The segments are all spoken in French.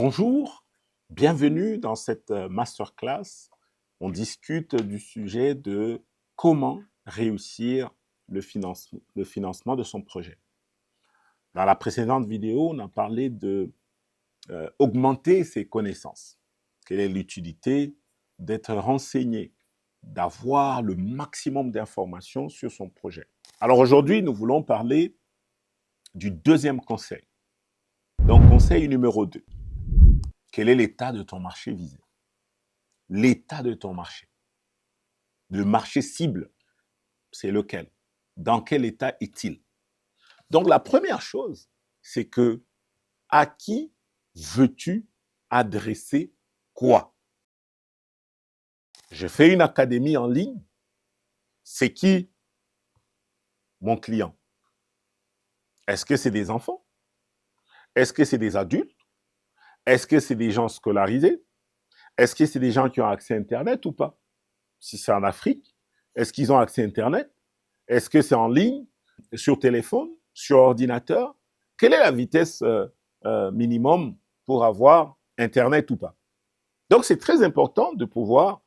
Bonjour, bienvenue dans cette masterclass. On discute du sujet de comment réussir le financement de son projet. Dans la précédente vidéo, on a parlé de augmenter ses connaissances. Quelle est l'utilité d'être renseigné, d'avoir le maximum d'informations sur son projet. Alors aujourd'hui, nous voulons parler du deuxième conseil. Donc, conseil numéro 2. Quel est l'état de ton marché visé? L'état de ton marché. Le marché cible, c'est lequel? Dans quel état est-il? Donc, la première chose, c'est que à qui veux-tu adresser quoi? Je fais une académie en ligne. C'est qui mon client? Est-ce que c'est des enfants? Est-ce que c'est des adultes? Est-ce que c'est des gens scolarisés? Est-ce que c'est des gens qui ont accès à Internet ou pas? Si c'est en Afrique, est-ce qu'ils ont accès à Internet? Est-ce que c'est en ligne, sur téléphone, sur ordinateur? Quelle est la vitesse minimum pour avoir Internet ou pas? Donc, c'est très important de pouvoir,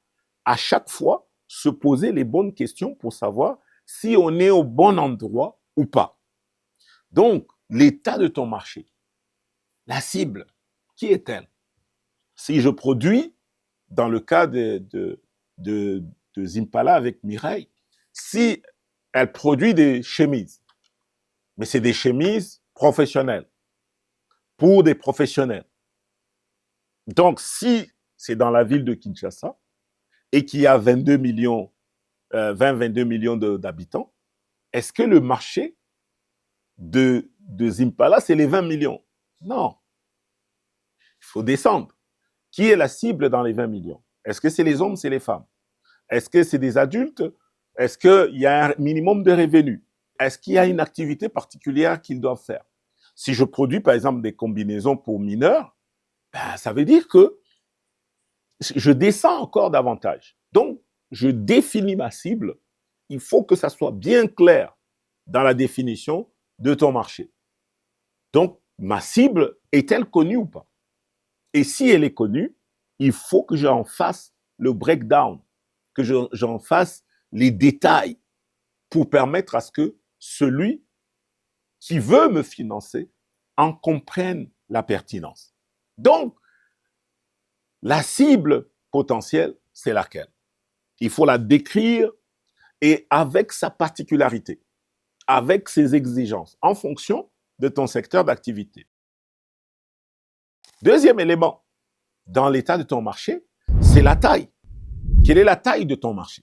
à chaque fois, se poser les bonnes questions pour savoir si on est au bon endroit ou pas. Donc, l'état de ton marché, la cible, qui est-elle? Si je produis, dans le cas de Zimpala avec Mireille, si elle produit des chemises, mais c'est des chemises professionnelles, pour des professionnels. Donc, si c'est dans la ville de Kinshasa et qu'il y a 22 millions d'habitants, est-ce que le marché de Zimpala, c'est les 20 millions? Non. Il faut descendre. Qui est la cible dans les 20 millions? Est-ce que c'est les hommes, c'est les femmes? Est-ce que c'est des adultes? Est-ce qu'il y a un minimum de revenus? Est-ce qu'il y a une activité particulière qu'ils doivent faire? Si je produis, par exemple, des combinaisons pour mineurs, ben, ça veut dire que je descends encore davantage. Donc, je définis ma cible. Il faut que ça soit bien clair dans la définition de ton marché. Donc, ma cible est-elle connue ou pas? Et si elle est connue, il faut que j'en fasse le breakdown, que j'en fasse les détails pour permettre à ce que celui qui veut me financer en comprenne la pertinence. Donc, la cible potentielle, c'est laquelle? Il faut la décrire et avec sa particularité, avec ses exigences, en fonction de ton secteur d'activité. Deuxième élément, dans l'état de ton marché, c'est la taille. Quelle est la taille de ton marché?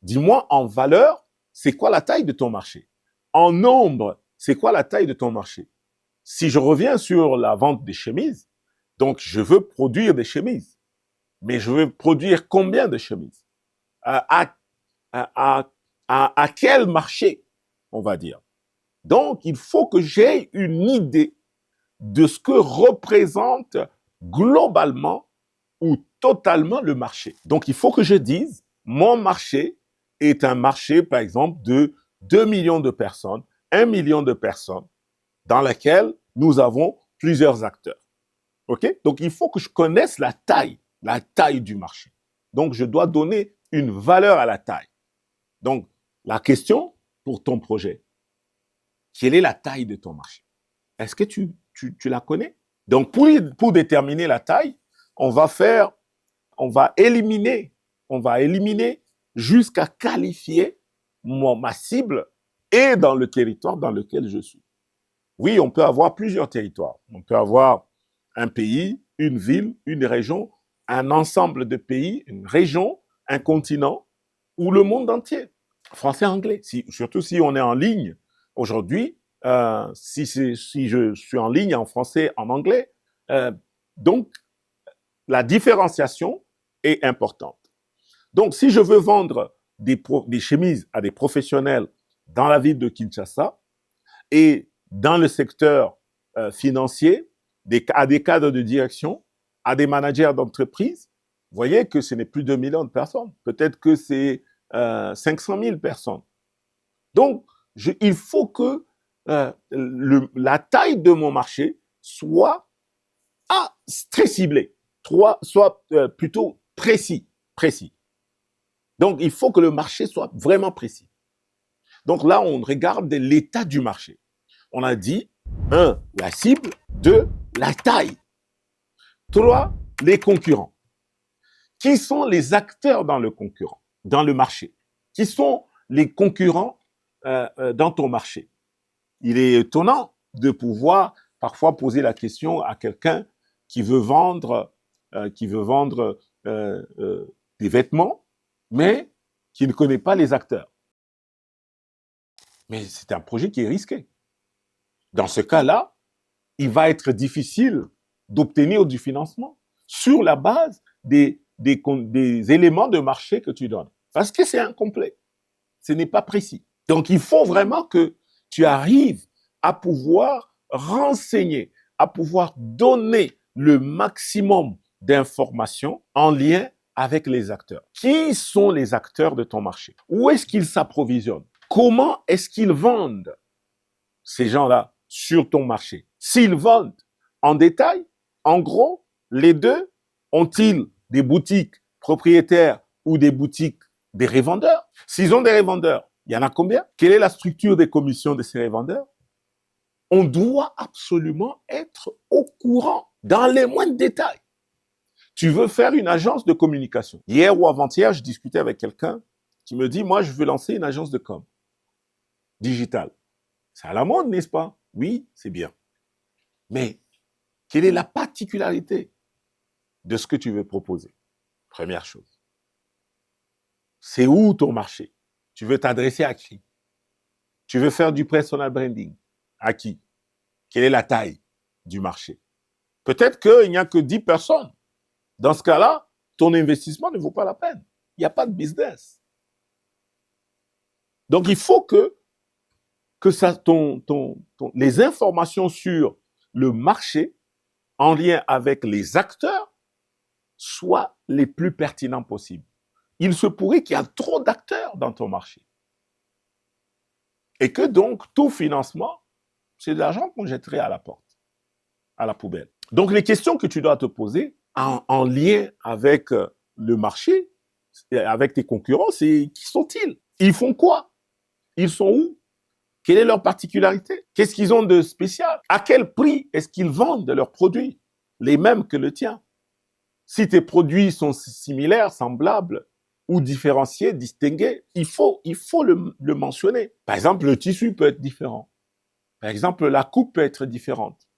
Dis-moi en valeur, c'est quoi la taille de ton marché? En nombre, c'est quoi la taille de ton marché? Si je reviens sur la vente des chemises, donc je veux produire des chemises, mais je veux produire combien de chemises? À quel marché, on va dire? Donc, il faut que j'aie une idée de ce que représente globalement ou totalement le marché. Donc, il faut que je dise, mon marché est un marché, par exemple, de 2 millions de personnes, 1 million de personnes, dans laquelle nous avons plusieurs acteurs. OK? Donc, il faut que je connaisse la taille du marché. Donc, je dois donner une valeur à la taille. Donc, la question pour ton projet, quelle est la taille de ton marché? Est-ce que tu la connais? Donc, pour déterminer la taille, on va éliminer jusqu'à qualifier ma cible et dans le territoire dans lequel je suis. Oui, on peut avoir plusieurs territoires. On peut avoir un pays, une ville, une région, un ensemble de pays, une région, un continent ou le monde entier. Français, anglais. Surtout si on est en ligne aujourd'hui, si je suis en ligne en français, en anglais. Donc, la différenciation est importante. Donc, si je veux vendre des chemises à des professionnels dans la ville de Kinshasa et dans le secteur financier, à des cadres de direction, à des managers d'entreprise, vous voyez que ce n'est plus 2 millions de personnes. Peut-être que c'est 500 000 personnes. Donc, il faut que la taille de mon marché soit très ciblé, soit plutôt précis, précis. Donc, il faut que le marché soit vraiment précis. Donc là, on regarde l'état du marché. On a dit, 1, la cible, 2, la taille, 3, les concurrents. Qui sont les acteurs dans le marché? Qui sont les concurrents dans ton marché? Il est étonnant de pouvoir parfois poser la question à quelqu'un qui veut vendre des vêtements, mais qui ne connaît pas les acteurs. Mais c'est un projet qui est risqué. Dans ce cas-là, il va être difficile d'obtenir du financement sur la base des éléments de marché que tu donnes. Parce que c'est incomplet. Ce n'est pas précis. Donc, il faut vraiment que tu arrives à pouvoir renseigner, à pouvoir donner le maximum d'informations en lien avec les acteurs. Qui sont les acteurs de ton marché? Où est-ce qu'ils s'approvisionnent? Comment est-ce qu'ils vendent ces gens-là sur ton marché? S'ils vendent en détail, en gros, les deux, ont-ils des boutiques propriétaires ou des boutiques des revendeurs? S'ils ont des revendeurs, il y en a combien? Quelle est la structure des commissions de ces revendeurs? On doit absolument être au courant dans les moindres détails. Tu veux faire une agence de communication. Hier ou avant-hier, je discutais avec quelqu'un qui me dit, moi, je veux lancer une agence de com digitale. C'est à la mode, n'est-ce pas? Oui, c'est bien. Mais quelle est la particularité de ce que tu veux proposer? Première chose. C'est où ton marché? Tu veux t'adresser à qui? Tu veux faire du personal branding? À qui? Quelle est la taille du marché? Peut-être qu'il n'y a que 10 personnes. Dans ce cas-là, ton investissement ne vaut pas la peine. Il n'y a pas de business. Donc, il faut que les informations sur le marché en lien avec les acteurs soient les plus pertinents possibles. Il se pourrait qu'il y a trop d'acteurs dans ton marché. Et que donc, tout financement, c'est de l'argent qu'on jetterait à la porte, à la poubelle. Donc, les questions que tu dois te poser en lien avec le marché, avec tes concurrents, c'est qui sont-ils? Ils font quoi? Ils sont où? Quelle est leur particularité? Qu'est-ce qu'ils ont de spécial? À quel prix est-ce qu'ils vendent leurs produits? Les mêmes que le tien. Si tes produits sont similaires, semblables ou différenciés, distingués, il faut le mentionner. Par exemple, le tissu peut être différent. Par exemple, la coupe peut être différente.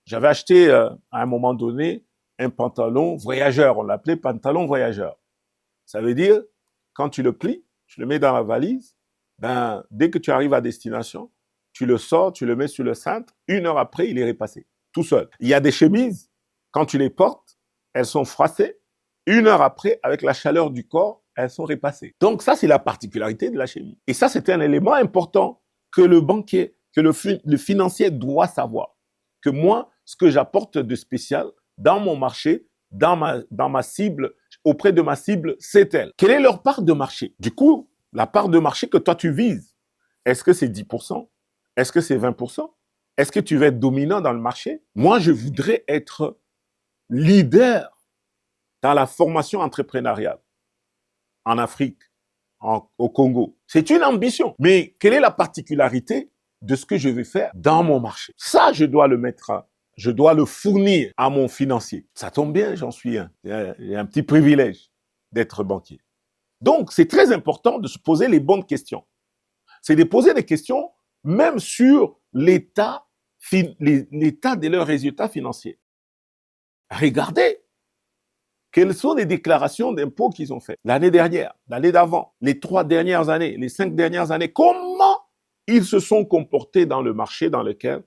J'avais acheté à un moment donné un pantalon voyageur. On l'appelait pantalon voyageur. Ça veut dire, quand tu le plies, tu le mets dans la valise, ben, dès que tu arrives à destination, tu le sors, tu le mets sur le cintre, 1 heure après, il est repassé, tout seul. Il y a des chemises, quand tu les portes, elles sont froissées, 1 heure après, avec la chaleur du corps, elles sont repassées. Donc ça, c'est la particularité de la chemise. Et ça, c'est un élément important que le banquier, que le financier doit savoir. Que moi, ce que j'apporte de spécial dans mon marché, dans ma cible, auprès de ma cible, c'est elle. Quelle est leur part de marché? Du coup, la part de marché que toi tu vises, est-ce que c'est 10%? Est-ce que c'est 20%? Est-ce que tu veux être dominant dans le marché? Moi, je voudrais être leader dans la formation entrepreneuriale en Afrique, au Congo. C'est une ambition. Mais quelle est la particularité de ce que je vais faire dans mon marché? Ça, je dois le fournir à mon financier. Ça tombe bien, j'en suis un. J'ai un petit privilège d'être banquier. Donc, c'est très important de se poser les bonnes questions. C'est de poser des questions même sur l'état de leurs résultats financiers. Regardez quelles sont les déclarations d'impôts qu'ils ont faites l'année dernière, l'année d'avant, les 3 dernières années, les 5 dernières années. Comment ils se sont comportés dans le marché dans lequel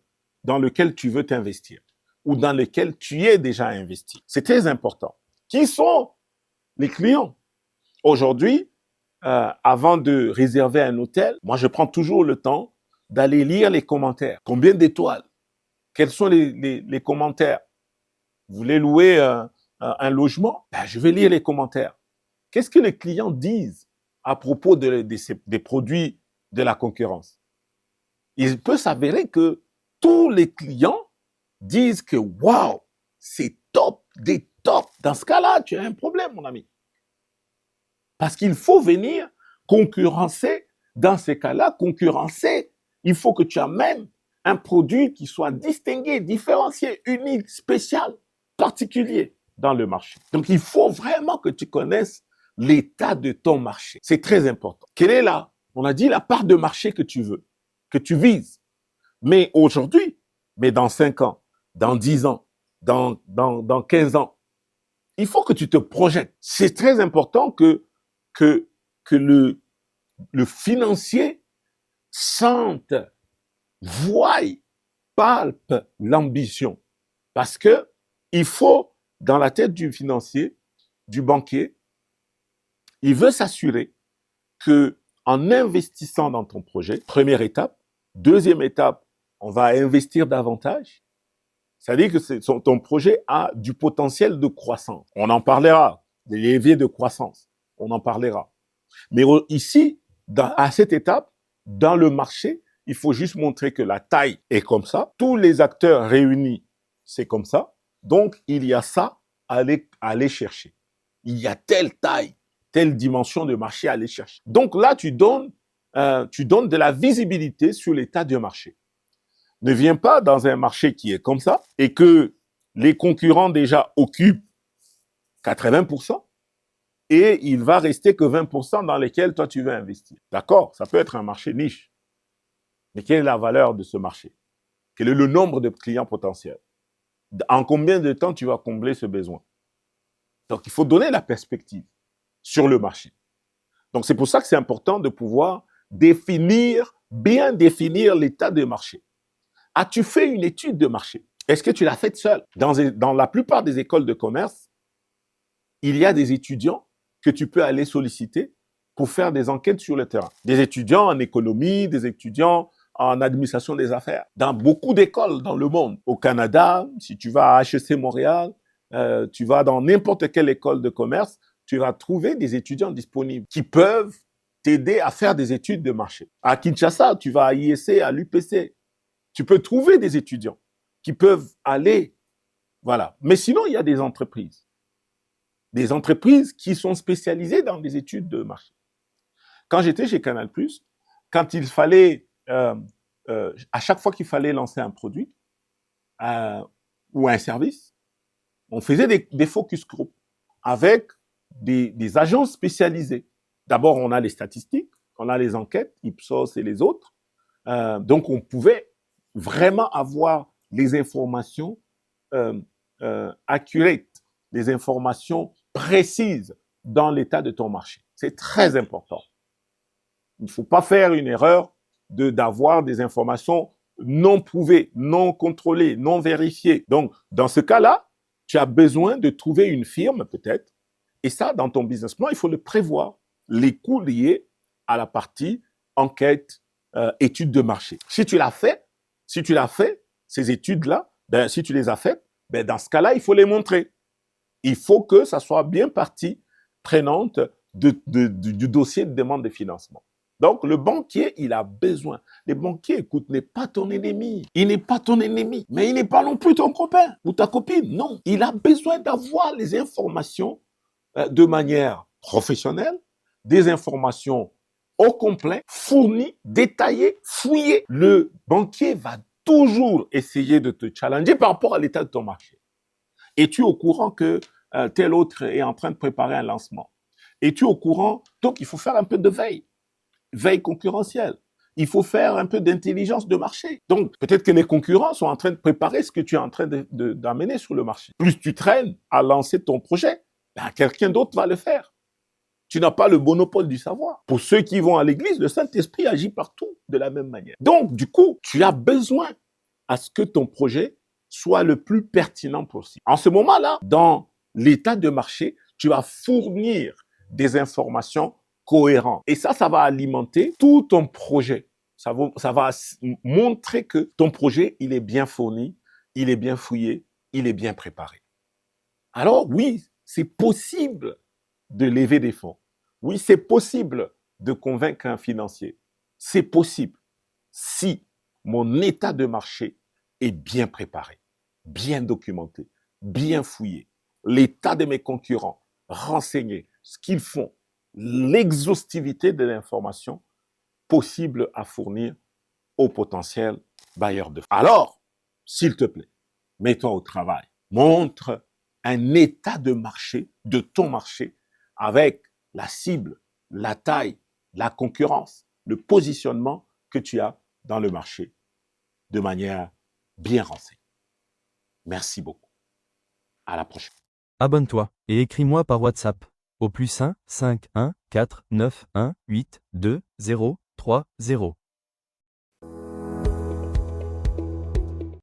tu veux t'investir ou dans lequel tu es déjà investi. C'est très important. Qui sont les clients? Aujourd'hui, avant de réserver un hôtel, moi, je prends toujours le temps d'aller lire les commentaires. Combien d'étoiles? Quels sont les commentaires? Vous voulez louer un logement? Ben, je vais lire les commentaires. Qu'est-ce que les clients disent à propos des produits de la concurrence? Il peut s'avérer que tous les clients disent que « Waouh, c'est top des tops. Dans ce cas-là, tu as un problème, mon ami. Parce qu'il faut venir concurrencer, dans ces cas-là, concurrencer. Il faut que tu amènes un produit qui soit distingué, différencié, unique, spécial, particulier dans le marché. Donc, il faut vraiment que tu connaisses l'état de ton marché. C'est très important. Quelle est on a dit la part de marché que tu veux, que tu vises. Mais aujourd'hui, mais dans 5 ans, dans 10 ans, dans 15 ans, il faut que tu te projettes. C'est très important que le financier sente, voie, palpe l'ambition. Parce que il faut, dans la tête du financier, du banquier, il veut s'assurer que en investissant dans ton projet, première étape, deuxième étape, on va investir davantage. C'est-à-dire que ton projet a du potentiel de croissance. On en parlera, des leviers de croissance. On en parlera. Mais ici, à cette étape, dans le marché, il faut juste montrer que la taille est comme ça. Tous les acteurs réunis, c'est comme ça. Donc, il y a ça à aller chercher. Il y a telle taille, telle dimension de marché à aller chercher. Donc là, tu donnes de la visibilité sur l'état du marché. Ne viens pas dans un marché qui est comme ça et que les concurrents déjà occupent 80%. Et il va rester que 20% dans lesquels toi tu veux investir. D'accord? Ça peut être un marché niche. Mais quelle est la valeur de ce marché? Quel est le nombre de clients potentiels? En combien de temps tu vas combler ce besoin? Donc, il faut donner la perspective sur le marché. Donc, c'est pour ça que c'est important de pouvoir bien définir l'état de marché. As-tu fait une étude de marché? Est-ce que tu l'as faite seule? Dans la plupart des écoles de commerce, il y a des étudiants que tu peux aller solliciter pour faire des enquêtes sur le terrain. Des étudiants en économie, des étudiants en administration des affaires. Dans beaucoup d'écoles dans le monde. Au Canada, si tu vas à HEC Montréal, tu vas dans n'importe quelle école de commerce, tu vas trouver des étudiants disponibles qui peuvent t'aider à faire des études de marché. À Kinshasa, tu vas à IEC, à l'UPC. Tu peux trouver des étudiants qui peuvent aller, voilà. Mais sinon, il y a des entreprises qui sont spécialisées dans des études de marché. Quand j'étais chez Canal+, quand il fallait, à chaque fois qu'il fallait lancer un produit ou un service, on faisait des focus group avec des agences spécialisées. D'abord, on a les statistiques, on a les enquêtes, Ipsos et les autres. Donc, on pouvait vraiment avoir les informations accurate, les informations précises dans l'état de ton marché. C'est très important. Il ne faut pas faire une erreur d'avoir des informations non prouvées, non contrôlées, non vérifiées. Donc, dans ce cas-là, tu as besoin de trouver une firme, peut-être, et ça, dans ton business plan, il faut le prévoir. Les coûts liés à la partie enquête, étude de marché. Si tu l'as fait, ces études-là, si tu les as faites, dans ce cas-là, il faut les montrer. Il faut que ça soit bien partie prenante du dossier de demande de financement. Donc, le banquier, il a besoin. Le banquier, écoute, n'est pas ton ennemi. Il n'est pas ton ennemi, mais il n'est pas non plus ton copain ou ta copine. Non, il a besoin d'avoir les informations de manière professionnelle, des informations au complet, fournies, détaillées, fouillées. Le banquier va toujours essayer de te challenger par rapport à l'état de ton marché. Es-tu au courant que tel autre est en train de préparer un lancement? Es-tu au courant? Donc, il faut faire un peu de veille concurrentielle. Il faut faire un peu d'intelligence de marché. Donc, peut-être que les concurrents sont en train de préparer ce que tu es en train d'amener sur le marché. Plus tu traînes à lancer ton projet, quelqu'un d'autre va le faire. Tu n'as pas le monopole du savoir. Pour ceux qui vont à l'église, le Saint-Esprit agit partout de la même manière. Donc, du coup, tu as besoin à ce que ton projet soit le plus pertinent possible. En ce moment-là, dans l'état de marché, tu vas fournir des informations cohérentes. Et ça va alimenter tout ton projet. Ça va montrer que ton projet, il est bien fourni, il est bien fouillé, il est bien préparé. Alors oui, c'est possible de lever des fonds. Oui, c'est possible de convaincre un financier. C'est possible si mon état de marché est bien préparé, bien documenté, bien fouiller l'état de mes concurrents, renseigner ce qu'ils font, l'exhaustivité de l'information possible à fournir au potentiel bailleur de fonds. Alors, s'il te plaît, mets-toi au travail. Montre un état de marché, de ton marché, avec la cible, la taille, la concurrence, le positionnement que tu as dans le marché de manière bien renseignée. Merci beaucoup. À la prochaine. Abonne-toi et écris-moi par WhatsApp au +1 5 1 4 9 1 8 2 0 3 0.